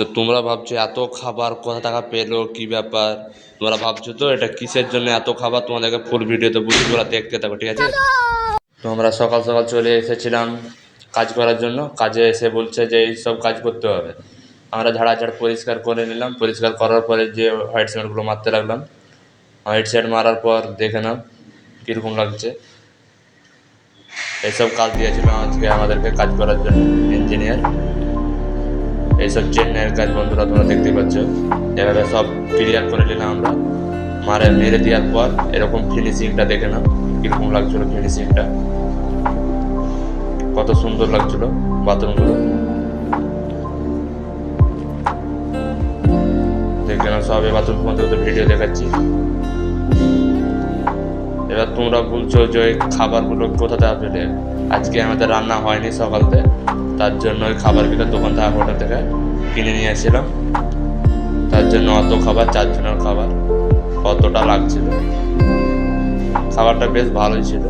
তো তোমরা ভাবছো এত খাবার কোথা টাকা পেলো, কি ব্যাপার? তোমরা ভাবছো তো এটা কিসের জন্য এত খাবার, তোমাদেরকে ফুল ভিডিওতে বুঝি তোমরা দেখতে থাকো, ঠিক আছে? তো আমরা সকাল সকাল চলে এসেছিলাম কাজ করার জন্য। কাজে এসে বলছে যে এই সব কাজ করতে হবে। আমরা ঝাড়াঝাড় পরিষ্কার করে নিলাম। পরিষ্কার করার পরে যে হোয়াইট সিমেন্টগুলো মারতে লাগলাম। হোয়াইট সিমেন্ট মারার পর দেখে নাও কীরকম লাগছে। এইসব কাজ দিয়েছিল আজকে আমাদেরকে কাজ করার জন্য ইঞ্জিনিয়ার। এইসব চেন্নাইয়ের কাজ বন্ধুরা, তোমরা দেখতে পাচ্ছ। এভাবে সব ক্লিয়ার করে নিলাম আমরা। মেরে দেওয়ার পর এরকম ফিনিশিংটা দেখে নাও কীরকম লাগছিলো। ফিনিশিংটা কত সুন্দর লাগছিলো বাথরুমগুলো দেখে নাও সব। এই বাথরুম মধ্যে ভিডিও দেখাচ্ছি। এবার তোমরা বলছো যে ওই খাবারগুলো কোথা থেকে পেলে। আজকে আমাদের রান্না হয়নি সকালতে, তার জন্য ওই খাবারগুলো দোকান থেকে হোটেল থেকে কিনে নিয়ে এসেছিলাম। তার জন্য অত খাবার, 4 জনের খাবার, কতটা লাগছিল। খাবারটা বেশ ভালোই ছিল।